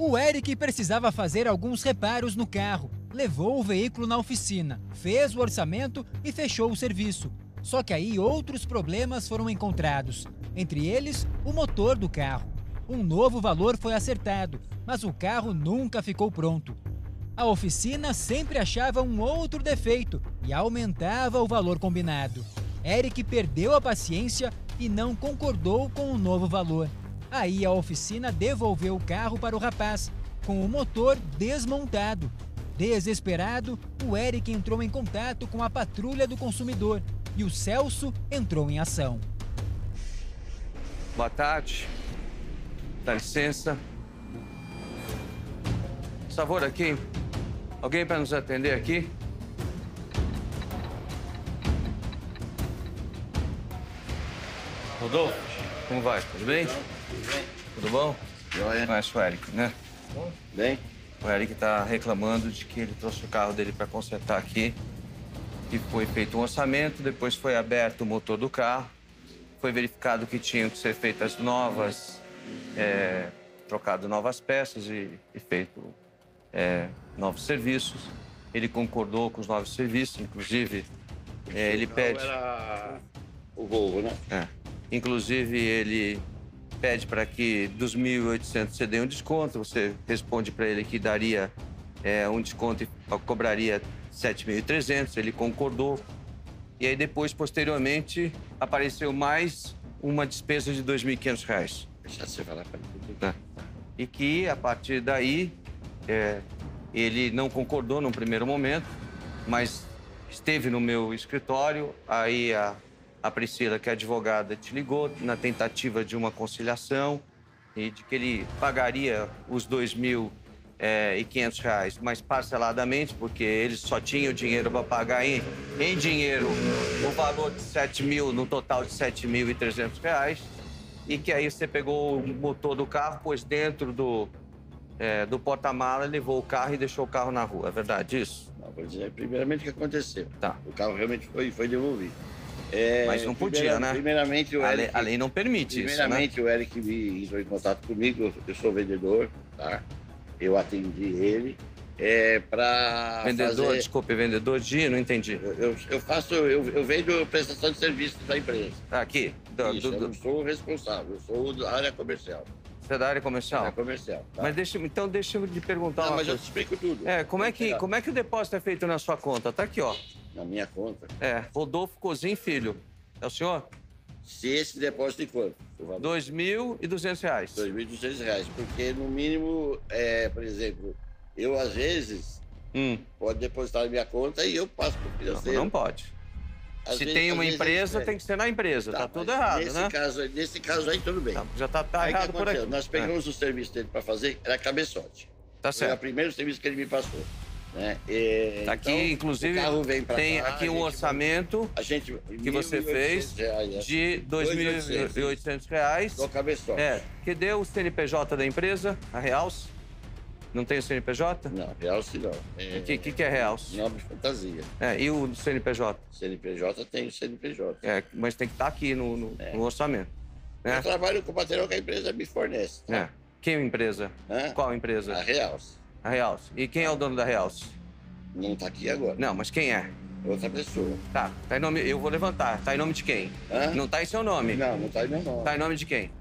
O Eric precisava fazer alguns reparos no carro. Levou o veículo na oficina, fez o orçamento e fechou o serviço. Só que aí outros problemas foram encontrados. Entre eles, o motor do carro. Um novo valor foi acertado, mas o carro nunca ficou pronto. A oficina sempre achava um outro defeito e aumentava o valor combinado. Eric perdeu a paciência e não concordou com o novo valor. Aí a oficina devolveu o carro para o rapaz, com o motor desmontado. Desesperado, o Eric entrou em contato com a patrulha do consumidor e o Celso entrou em ação. Boa tarde. Dá licença. Por favor, aqui. Alguém para nos atender aqui? Rodolfo, como vai? Tudo bem? Tudo bem. Tudo bom? Joia. Conhece o Eric, né? Bem? O Eric tá reclamando de que ele trouxe o carro dele para consertar aqui. E foi feito um orçamento, depois foi aberto o motor do carro. Foi verificado que tinham que ser feitas novas, trocado novas peças e feito novos serviços. Ele concordou com os novos serviços, inclusive ele pede... Era o Volvo, né? Inclusive ele pede para que dos 1.800 você dê um desconto. Você responde para ele que daria um desconto e cobraria 7.300. Ele concordou. E aí depois, posteriormente, apareceu mais uma despesa de R$ 2.500. Deixa você falar para mim. E que, a partir daí, ele não concordou num primeiro momento, mas esteve no meu escritório. Aí a Priscila, que é advogada, te ligou na tentativa de uma conciliação e de que ele pagaria os R$ 2.500, mas parceladamente, porque ele só tinha o dinheiro para pagar em dinheiro o valor de 7.000, no total de R$ 7.300, e que aí você pegou o motor do carro, pôs dentro do porta-mala, levou o carro e deixou o carro na rua. É verdade isso? Não, vou dizer primeiramente o que aconteceu. Tá. O carro realmente foi devolvido. Mas não podia, né? Primeiramente, o Eric... A lei não permite isso, né? Primeiramente, o Eric entrou em contato comigo, eu sou vendedor, tá? Eu atendi ele para Vendedor, fazer... desculpe, vendedor de... Não entendi. Eu vendo prestação de serviço da empresa. Aqui? Isso, eu não sou o responsável, eu sou da área comercial. Você é da área comercial? Área comercial, tá? Mas deixa eu lhe perguntar uma mas eu coisa. te explico tudo. Como é que o depósito é feito na sua conta? Tá aqui, ó. Na minha conta? Rodolfo Cozin Filho. É o senhor? Se esse depósito de quanto? R$ 2.200. R$ 2.200, porque no mínimo, por exemplo, eu às vezes pode depositar na minha conta e eu passo para o financeiro. Não pode. Se tem uma empresa, tem que ser na empresa. Tá tudo errado, né? Nesse caso aí, tudo bem. Já tá errado por aqui. Nós pegamos o serviço dele para fazer, era cabeçote. Tá certo. Foi o primeiro serviço que ele me passou. Né? Tá aqui, então, inclusive, tem aqui um orçamento que você fez de R$ 2.800. Do cabeçote. Cadê o CNPJ da empresa, a Realce? Não tem o CNPJ? Não, Realce não. O que é Realce? Nome de fantasia. E o CNPJ? CNPJ tem o CNPJ. Mas tem que estar aqui no orçamento. Eu trabalho com o material que a empresa me fornece. Tá? Que empresa? Qual empresa? A Realce. A Realce. E quem é o dono da Realce? Não está aqui agora. Não, mas quem é? Outra pessoa. Tá em nome... Eu vou levantar. Tá em nome de quem? Não tá em seu nome? Não tá em meu nome. Tá em nome de quem?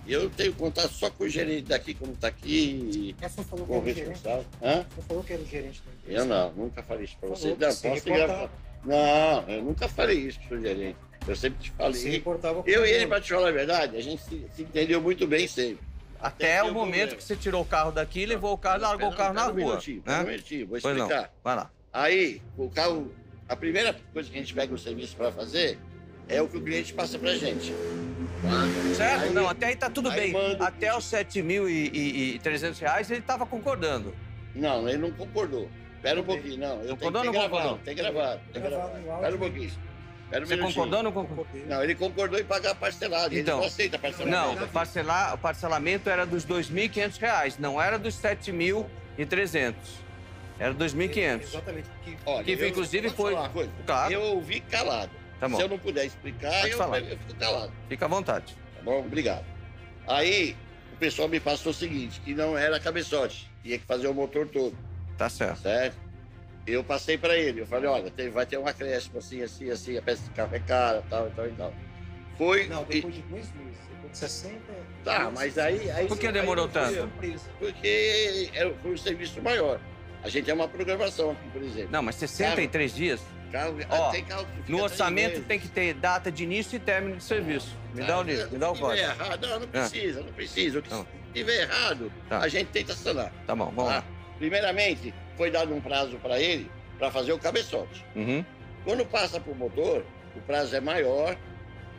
Eu tenho contato só com o gerente daqui, como está aqui. Você falou com que o era o responsável. gerente? Você falou que era o gerente da empresa. Eu não, nunca falei isso para você. Não, Você posso gravar. Não, eu nunca falei isso para o gerente. Eu sempre te falei. Você reportava com eu e ele, para te falar a verdade, a gente se entendeu muito bem sempre. Até o momento que você tirou o carro daqui, levou o carro e largou o carro na rua. Um minutinho, vou explicar. Vai lá. Aí, o carro, a primeira coisa que a gente pega o serviço para fazer é o que o cliente passa pra gente. Certo? Aí, não, até aí tá tudo bem. manda... Até os R$ 7.300 ele tava concordando. Não, ele não concordou. Espera um pouquinho, não. Eu tenho que gravado, tem gravado. Espera um pouquinho. Você concordou ou não concordou? Não, ele concordou em pagar parcelado. Então, ele não aceita parcelamento. Não, o parcelamento era dos R$ 2.500, não era dos 7.300. Era 2.500. Exatamente. Olha, que inclusive foi... Claro. Eu ouvi calado. Tá bom. Se eu não puder explicar, eu fico calado. Fica à vontade. Tá bom? Obrigado. Aí, o pessoal me passou o seguinte, que não era cabeçote, tinha que fazer o motor todo. Tá certo. Certo? Eu passei para ele, eu falei, olha, vai ter um acréscimo assim, a peça de carro é cara, tal. Foi... Não, depois de 2 meses, depois de 60... Tá, mas aí... Por que demorou tanto? Porque foi um serviço maior. A gente é uma programação aqui, por exemplo. Não, mas 63 dias? Ó, tem carro que fica no 3 orçamento meses. tem que ter data de início e término de serviço. Me dá o livro, me dá o Se código. tiver errado, não precisa. Não. Se tiver errado, Tá. a gente tenta sanar. Tá bom, vamos lá. Primeiramente, foi dado um prazo para ele para fazer o cabeçote. Uhum. Quando passa para o motor, o prazo é maior,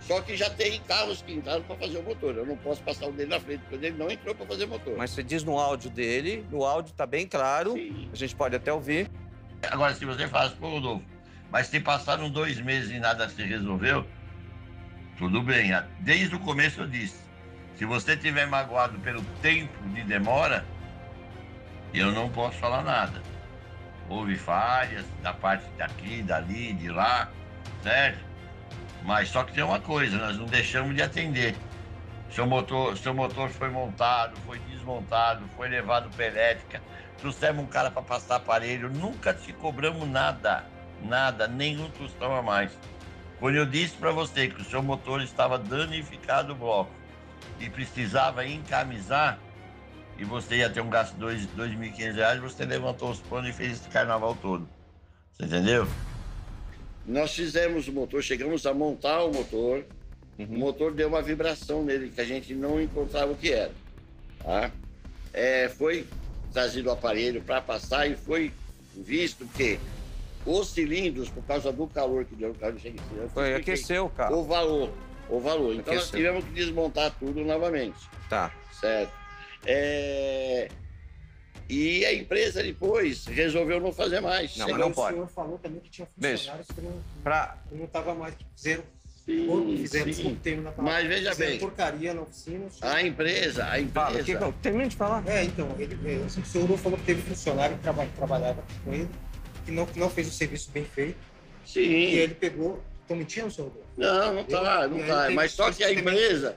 só que já tem carros que entraram para fazer o motor. Eu não posso passar o dele na frente, porque ele não entrou para fazer motor. Mas você diz no áudio dele, no áudio tá bem claro, Sim. a gente pode até ouvir. Agora, se você faz, pô, Rodolfo, mas se passaram 2 meses e nada se resolveu, tudo bem. Desde o começo eu disse, se você tiver magoado pelo tempo de demora, eu não posso falar nada. Houve falhas da parte daqui, dali, de lá, certo? Mas só que tem uma coisa, nós não deixamos de atender. Seu motor foi montado, foi desmontado, foi levado para elétrica, trouxemos um cara para passar aparelho, nunca te cobramos nada, nenhum tostão a mais. Quando eu disse para você que o seu motor estava danificado o bloco e precisava encamisar, e você ia ter um gasto de R$ 2.500, você levantou os panos e fez esse carnaval todo. Você entendeu? Nós fizemos o motor, chegamos a montar o motor. O motor deu uma vibração nele que a gente não encontrava o que era. Tá? Foi trazido o aparelho para passar e foi visto que os cilindros, por causa do calor que deu no carro, Aqueceu o carro. O valor. Então nós Aqueceu. tivemos que desmontar tudo novamente. Tá. Certo? E a empresa depois resolveu não fazer mais. Não, mas não O pode. senhor falou também que tinha Beijo. funcionários que Pra... não estava mais, que fizeram, Sim, fizeram sim. como termo na palavra. Mas veja Fizeram bem, porcaria na oficina. a empresa... Fala, termina de falar. Então, o senhor falou que teve funcionário que trabalhava com ele, que não fez o serviço bem feito, Sim. e ele pegou... Estão mentindo, senhor? Não tá. Mas só que a empresa...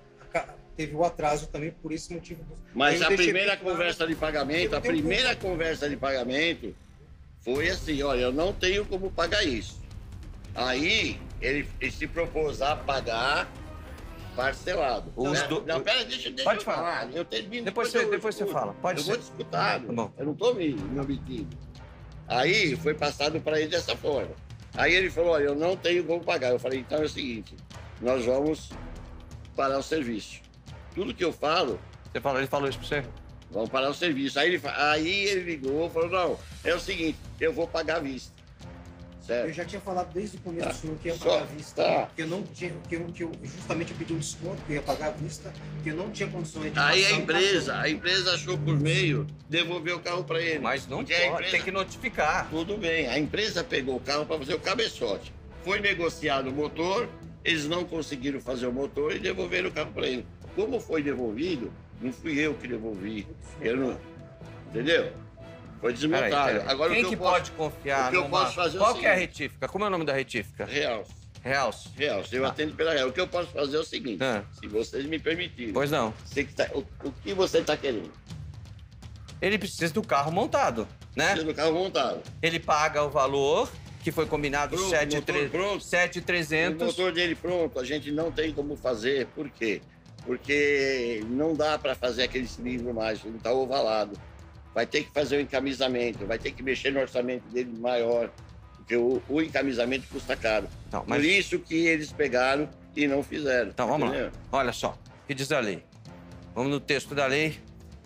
Teve o atraso também por esse motivo. Mas Eu a deixei primeira bem claro. conversa de pagamento, foi assim, olha, eu não tenho como pagar isso. Aí ele se propôs a pagar parcelado. Não, pera, deixa Pode eu falar. Eu termino. Depois você fala. Pode eu ser. vou disputar. Tá bom. Eu não tô me omitindo. Aí foi passado para ele dessa forma. Aí ele falou, olha, eu não tenho como pagar. Eu falei, então é o seguinte, nós vamos parar o serviço. Tudo que eu falo... Ele falou isso pra você? Vamos parar o serviço. Aí ele ligou e falou, não, é o seguinte, eu vou pagar à vista. Certo? Eu já tinha falado desde o começo do senhor que ia Só- pagar à vista, tá. que eu não tinha, que eu justamente pedi um desconto, que eu ia pagar à vista, que eu não tinha condições de Aí passar a empresa achou por meio devolver o carro para ele. Mas não Porque pode, a empresa... tem que notificar. Tudo bem, a empresa pegou o carro para fazer o cabeçote. Foi negociado o motor, eles não conseguiram fazer o motor e devolveram o carro para ele. Como foi devolvido, não fui eu que devolvi. Eu não... Entendeu? Foi desmontado. Peraí. Agora, Quem o que eu posso... pode confiar o que eu numa... posso fazer é o Qual que é a seguinte. retífica? Como é o nome da retífica? Realce. Realce. Realce, eu atendo pela Realce. O que eu posso fazer é o seguinte, se vocês me permitirem. Pois não. O que você está querendo? Ele precisa do carro montado, né? Precisa do carro montado. Ele paga o valor que foi combinado, Pronto, motor pronto. O 7.300. motor dele pronto, a gente não tem como fazer. Por quê? Porque não dá para fazer aquele cilindro mais, ele está ovalado. Vai ter que fazer o encamisamento, vai ter que mexer no orçamento dele maior, porque o encamisamento custa caro. Não, mas... Por isso que eles pegaram e não fizeram. Então, vamos entendeu? lá. Olha só, o que diz a lei? Vamos no texto da lei.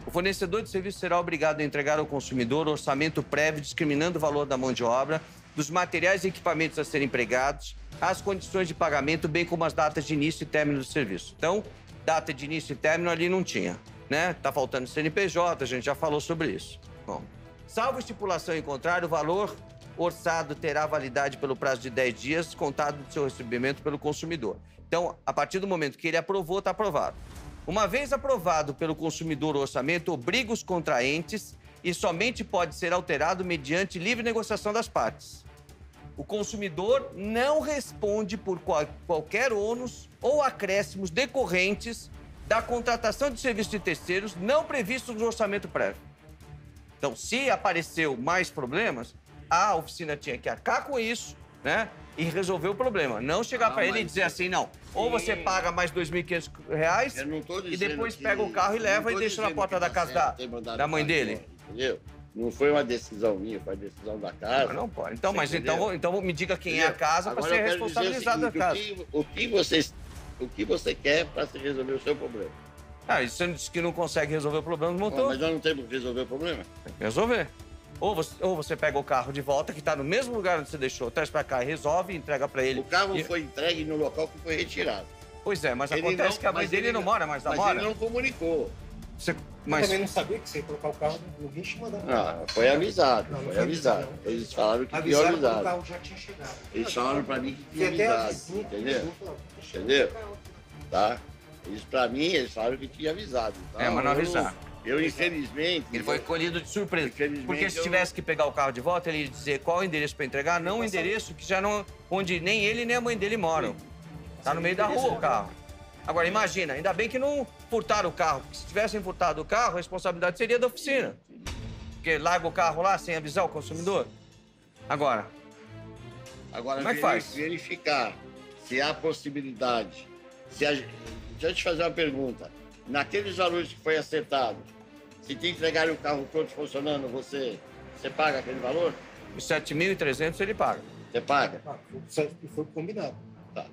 O fornecedor de serviço será obrigado a entregar ao consumidor orçamento prévio discriminando o valor da mão de obra, dos materiais e equipamentos a serem empregados, as condições de pagamento, bem como as datas de início e término do serviço. Então, data de início e término ali não tinha, né? Tá faltando CNPJ, a gente já falou sobre isso. Bom, salvo estipulação em contrário, o valor orçado terá validade pelo prazo de 10 dias, contado do seu recebimento pelo consumidor. Então, a partir do momento que ele aprovou, está aprovado. Uma vez aprovado pelo consumidor o orçamento, obriga os contraentes e somente pode ser alterado mediante livre negociação das partes. O consumidor não responde por qualquer ônus ou acréscimos decorrentes da contratação de serviço de terceiros não previstos no orçamento prévio. Então, se apareceu mais problemas, a oficina tinha que arcar com isso, né? E resolver o problema. Não chegar para ele e dizer assim, não, ou você paga mais R$ 2.500 e depois pega o carro e leva e deixa na porta da casa da mãe dele. Entendeu? Não foi uma decisão minha, foi uma decisão da casa. Não pode. Então, mas então me diga quem é a casa para ser responsabilizado da casa. O que você quer para se resolver o seu problema? Ah, e você disse que não consegue resolver o problema do motor? Mas nós não temos que resolver o problema? Tem que resolver. Ou você pega o carro de volta, que está no mesmo lugar onde você deixou, traz para cá e resolve, entrega para ele. O carro foi entregue no local que foi retirado. Pois é, mas acontece que a mãe dele não mora mais na mora. Mas ele não comunicou. Eu também não sabia que você ia colocar o carro no guincho e mandar. Não, foi avisado, foi avisado. Eles falaram que tinha avisado. O carro já tinha chegado. Eles falaram para mim que tinha avisado, entendeu? Entendeu? Tá? Eles falaram que tinha avisado. Tá? Mas não avisaram. Eu, infelizmente... Ele foi colhido de surpresa. Porque se tivesse que pegar o carro de volta, ele ia dizer qual o endereço para entregar, não o endereço que já não... onde nem ele nem a mãe dele moram. Tá no meio da rua o carro. Agora, imagina, ainda bem que não furtaram o carro. Porque se tivessem furtado o carro, a responsabilidade seria da oficina. Porque larga o carro lá sem avisar o consumidor. Agora como é que faz? Verificar se há possibilidade. Deixa eu te fazer uma pergunta. Naqueles valores que foi acertado, se te entregarem o carro todo funcionando, você paga aquele valor? Os 7.300 ele paga. Você paga? Foi combinado. Tá.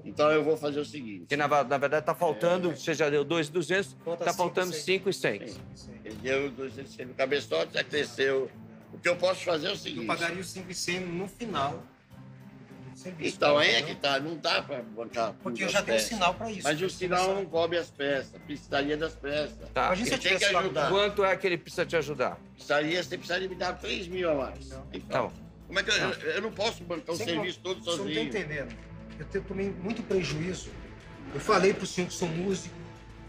Então eu vou fazer o seguinte. Porque na verdade tá faltando, você já deu 2.200, tá faltando 5.100. Ele deu 200 no cabeçote, já cresceu. O que eu posso fazer é o seguinte. Eu pagaria os 5.100 no final. Então aí é que tá, não dá para bancar. Porque eu já tenho um sinal para isso. Mas o sinal não cobre as peças, precisaria das peças. Tá. Ele tem que ajudar. Quanto é que ele precisa te ajudar? Você precisaria me dar 3 mil a mais. Então, como é que eu não posso bancar o serviço todo sozinho? Você não está entendendo. Eu tomei muito prejuízo. Eu falei pro senhor que sou músico,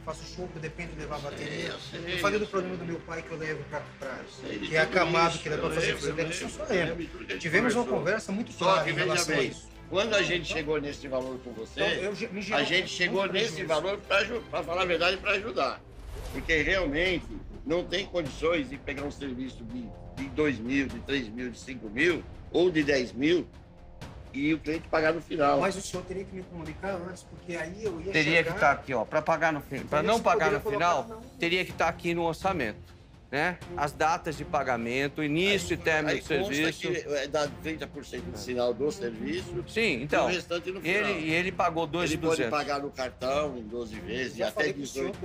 faço show, que depende de levar a bateria. Eu falei do problema do meu pai que eu levo para que é acamado, que leva para fazer frequência. Eu só lembro. Tivemos uma conversa muito clara em relação a isso. Quando a gente chegou nesse valor com você, a gente chegou nesse valor, para falar a verdade, para ajudar. Porque realmente não tem condições de pegar um serviço de 2 mil, de 3 mil, de 5 mil ou de 10 mil e o cliente pagar no final. Mas o senhor teria que me comunicar antes, porque aí eu ia teria que estar aqui, ó, para pagar no final. Para não pagar no final, teria que estar aqui no orçamento. Né? As datas de pagamento, início e término do serviço. Que dá 30% de sinal do serviço. Sim, então. E o restante no final. Ele pagou 2.200. Ele pode pagar no cartão em 12 vezes, até 18.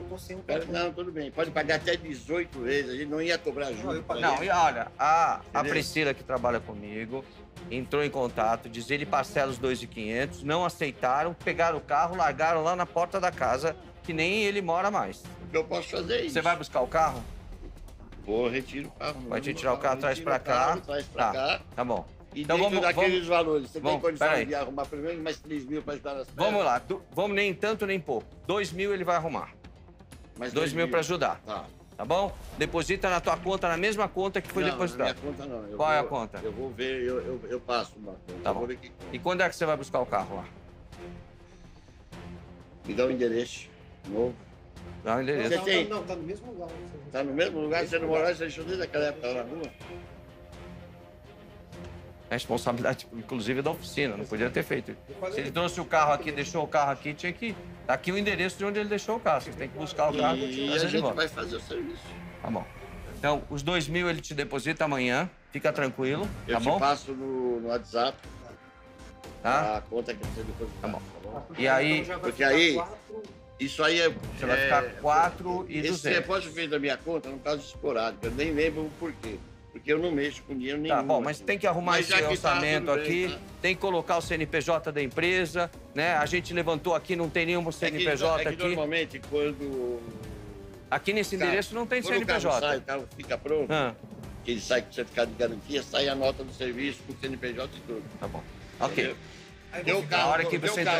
Não, tudo bem. Pode pagar até 18 vezes. A gente não ia cobrar juros. Não, e olha, a Priscila que trabalha comigo entrou em contato, diz ele parcela os 2.500, não aceitaram, pegaram o carro, largaram lá na porta da casa, que nem ele mora mais. O que eu posso fazer é isso. Você vai buscar o carro? Vou, retiro o carro. Vai retirar o carro, traz pra cá. Tá bom. E então dentro daqueles valores, você tem condição de arrumar pelo menos mais 3 mil para ajudar nas peças? Vamos lá, vamos nem tanto nem pouco. 2 mil ele vai arrumar. Mais 2 mil para ajudar. Tá bom? Deposita na tua conta, na mesma conta que foi depositada. Não, na minha conta não. Qual é a conta? Eu vou ver, eu passo uma conta. Tá bom. E quando é que você vai buscar o carro lá? Me dá o endereço novo. Dá o endereço. Não, tá no mesmo lugar. Tá no mesmo lugar? Você não morava, você deixou desde aquela época lá na rua? A responsabilidade, inclusive, da oficina, não podia ter feito. Se ele trouxe o carro aqui, deixou o carro aqui, tinha que... Tá aqui o endereço de onde ele deixou o carro. Você tem que buscar o carro e a gente vai fazer o serviço. Tá bom. Então, os 2 mil ele te deposita amanhã. Fica tranquilo, tá bom? Eu te passo no WhatsApp. Tá? A conta que você depositar. Tá bom. E aí... Porque aí... Isso aí Você vai ficar 4.200. Esse depósito feito da minha conta é um caso esporádico. Eu nem lembro o porquê. Porque eu não mexo com dinheiro nenhum. Tá bom, mas tem que arrumar esse orçamento aqui, tá? Tem que colocar o CNPJ da empresa, né? A gente levantou aqui, não tem nenhum CNPJ aqui. Normalmente, quando... Aqui nesse endereço não tem CNPJ. O carro fica pronto, que ele sai com o certificado de garantia, sai a nota do serviço com o CNPJ e tudo. Tá bom. Ok. O carro,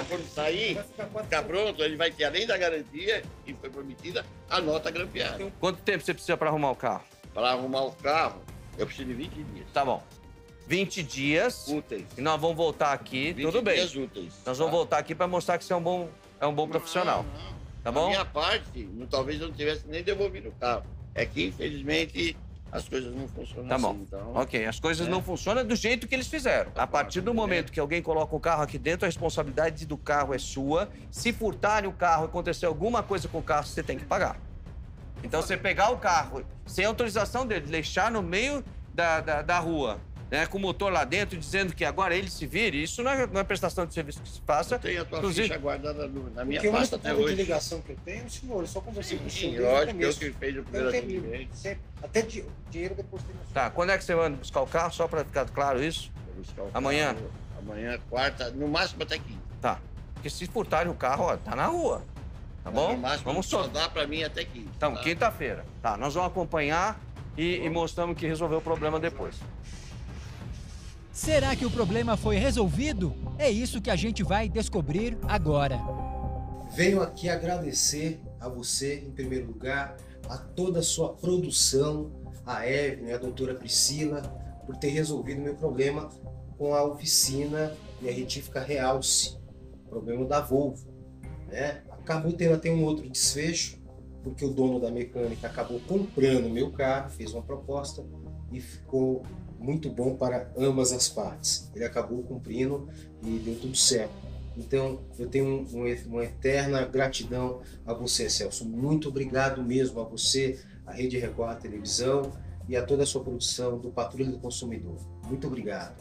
quando sair, ficar pronto, ele vai ter, além da garantia que foi prometida, a nota grampeada. Quanto tempo você precisa para arrumar o carro? Para arrumar o carro, eu preciso de 20 dias. Tá bom. 20 dias. Úteis. E nós vamos voltar aqui, tudo bem. 20 dias úteis. Nós vamos voltar aqui para mostrar que você é um bom profissional. Tá bom? A minha parte, talvez eu não tivesse nem devolvido o carro. É que, infelizmente, as coisas não funcionam Tá bom. assim. Então, Ok, as coisas não funcionam do jeito que eles fizeram. A partir do momento que alguém coloca o carro aqui dentro, a responsabilidade do carro é sua. Se furtarem o carro, acontecer alguma coisa com o carro, você tem que pagar. Então, você pegar o carro sem autorização dele, deixar no meio da rua, né, com o motor lá dentro, dizendo que agora ele se vire, isso não é prestação de serviço que se faça. eu tenho a tua Inclusive, ficha guardada na minha Porque o pasta único até ponto de hoje. ligação que eu tenho, senhor, eu só conversei com o senhor Sim, desde o lógico, eu começo. que fiz o Eu primeiro tenho atendimento. sempre. Até dinheiro depositei na sua. Tá, quando é que você vai buscar o carro? Só para ficar claro isso? Vou buscar o Amanhã? carro. Amanhã, quarta, no máximo até quinta. Tá. Porque se furtarem o carro, ó, tá na rua. Tá bom? No máximo, Vamos só só. dá pra mim até quinta. Então, tá? quinta-feira. Tá, nós vamos acompanhar e mostramos que resolveu o problema depois. Será que o problema foi resolvido? É isso que a gente vai descobrir agora. Venho aqui agradecer a você, em primeiro lugar, a toda a sua produção, a Evelyn, a doutora Priscila, por ter resolvido meu problema com a oficina e a retífica Realce, problema da Volvo, né? Acabou tendo até um outro desfecho, porque o dono da mecânica acabou comprando meu carro, fez uma proposta e ficou muito bom para ambas as partes. Ele acabou cumprindo e deu tudo certo. Então, eu tenho uma eterna gratidão a você, Celso. Muito obrigado mesmo a você, a Rede Record Televisão e a toda a sua produção do Patrulha do Consumidor. Muito obrigado.